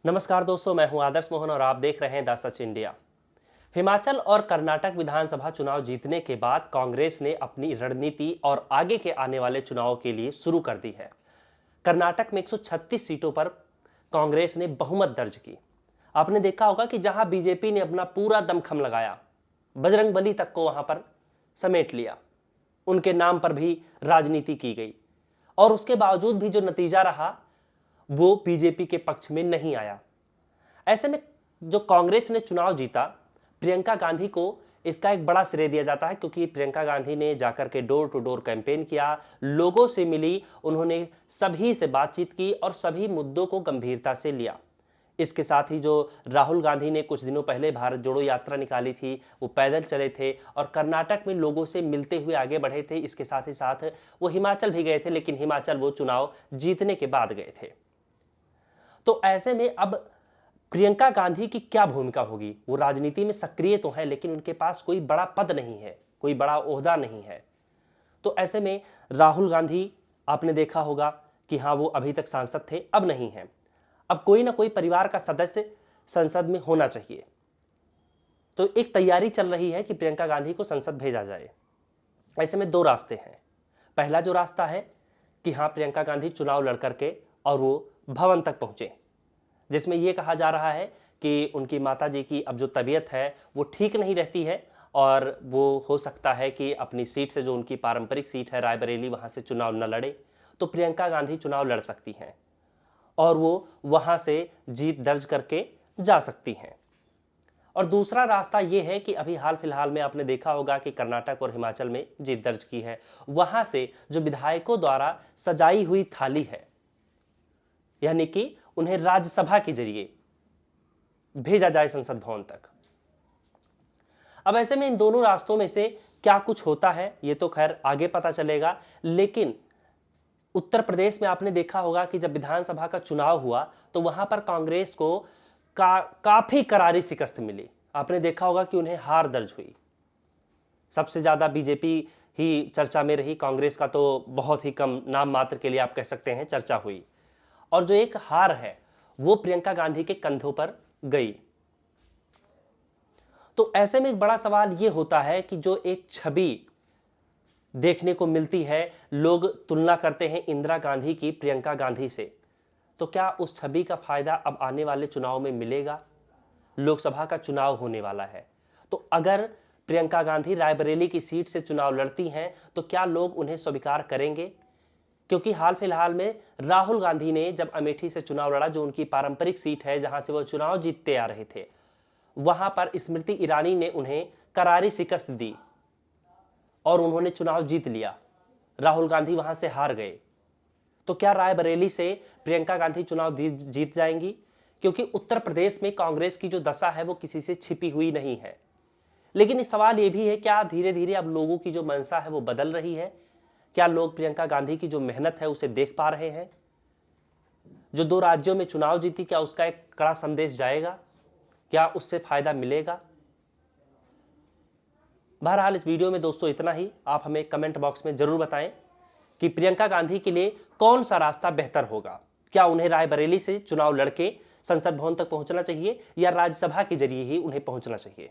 नमस्कार दोस्तों, मैं हूं आदर्श मोहन और आप देख रहे हैं द सच इंडिया। हिमाचल और कर्नाटक विधानसभा चुनाव जीतने के बाद कांग्रेस ने अपनी रणनीति और आगे के आने वाले चुनाव के लिए शुरू कर दी है। कर्नाटक में 136 सीटों पर कांग्रेस ने बहुमत दर्ज की। आपने देखा होगा कि जहां बीजेपी ने अपना पूरा दमखम लगाया, बजरंगबली तक को वहां पर समेट लिया, उनके नाम पर भी राजनीति की गई और उसके बावजूद भी जो नतीजा रहा वो बीजेपी के पक्ष में नहीं आया। ऐसे में जो कांग्रेस ने चुनाव जीता, प्रियंका गांधी को इसका एक बड़ा श्रेय दिया जाता है, क्योंकि प्रियंका गांधी ने जाकर के डोर टू डोर कैंपेन किया, लोगों से मिली, उन्होंने सभी से बातचीत की और सभी मुद्दों को गंभीरता से लिया। इसके साथ ही जो राहुल गांधी ने कुछ दिनों पहले भारत जोड़ो यात्रा निकाली थी, वो पैदल चले थे और कर्नाटक में लोगों से मिलते हुए आगे बढ़े थे। इसके साथ ही साथ वो हिमाचल भी गए थे, लेकिन हिमाचल वो चुनाव जीतने के बाद गए थे। तो ऐसे में अब प्रियंका गांधी की क्या भूमिका होगी? वो राजनीति में सक्रिय तो है, लेकिन उनके पास कोई बड़ा पद नहीं है, कोई बड़ा ओहदा नहीं है। तो ऐसे में राहुल गांधी, आपने देखा होगा कि हाँ, वो अभी तक सांसद थे, अब नहीं है। अब कोई ना कोई परिवार का सदस्य संसद में होना चाहिए। तो एक तैयारी चल रही है कि प्रियंका गांधी को संसद भेजा जाए। ऐसे में दो रास्ते हैं। पहला जो रास्ता है कि हाँ, प्रियंका गांधी चुनाव लड़ करके और वो भवन तक पहुंचे, जिसमें यह कहा जा रहा है कि उनकी माताजी की अब जो तबीयत है वो ठीक नहीं रहती है और वो हो सकता है कि अपनी सीट से, जो उनकी पारंपरिक सीट है रायबरेली, वहां से चुनाव न लड़े। तो प्रियंका गांधी चुनाव लड़ सकती हैं और वो वहां से जीत दर्ज करके जा सकती हैं। और दूसरा रास्ता यह है कि अभी हाल फिलहाल में आपने देखा होगा कि कर्नाटक और हिमाचल में जीत दर्ज की है, वहां से जो विधायकों द्वारा सजाई हुई थाली है, यानी कि उन्हें राज्यसभा के जरिए भेजा जाए संसद भवन तक। अब ऐसे में इन दोनों रास्तों में से क्या कुछ होता है, ये तो खैर आगे पता चलेगा। लेकिन उत्तर प्रदेश में आपने देखा होगा कि जब विधानसभा का चुनाव हुआ तो वहां पर कांग्रेस को काफी करारी शिकस्त मिली। आपने देखा होगा कि उन्हें हार दर्ज हुई। सबसे ज्यादा बीजेपी ही चर्चा में रही, कांग्रेस का तो बहुत ही कम, नाम मात्र के लिए आप कह सकते हैं, चर्चा हुई। और जो एक हार है वो प्रियंका गांधी के कंधों पर गई। तो ऐसे में एक बड़ा सवाल यह होता है कि जो एक छवि देखने को मिलती है, लोग तुलना करते हैं इंदिरा गांधी की प्रियंका गांधी से, तो क्या उस छवि का फायदा अब आने वाले चुनाव में मिलेगा? लोकसभा का चुनाव होने वाला है, तो अगर प्रियंका गांधी रायबरेली की सीट से चुनाव लड़ती हैं तो क्या लोग उन्हें स्वीकार करेंगे? क्योंकि हाल फिलहाल में राहुल गांधी ने जब अमेठी से चुनाव लड़ा, जो उनकी पारंपरिक सीट है, जहां से वो चुनाव जीतते आ रहे थे, वहां पर स्मृति ईरानी ने उन्हें करारी शिकस्त दी और उन्होंने चुनाव जीत लिया। राहुल गांधी वहां से हार गए। तो क्या रायबरेली से प्रियंका गांधी चुनाव जीत जाएंगी? क्योंकि उत्तर प्रदेश में कांग्रेस की जो दशा है वो किसी से छिपी हुई नहीं है। लेकिन इस सवाल ये भी है, क्या धीरे धीरे अब लोगों की जो मंशा है वो बदल रही है? क्या लोग प्रियंका गांधी की जो मेहनत है उसे देख पा रहे हैं? जो 2 राज्यों में चुनाव जीती, क्या उसका एक कड़ा संदेश जाएगा? क्या उससे फायदा मिलेगा? बहरहाल इस वीडियो में दोस्तों इतना ही। आप हमें कमेंट बॉक्स में जरूर बताएं कि प्रियंका गांधी के लिए कौन सा रास्ता बेहतर होगा। क्या उन्हें रायबरेली से चुनाव लड़के संसद भवन तक पहुंचना चाहिए या राज्यसभा के जरिए ही उन्हें पहुंचना चाहिए?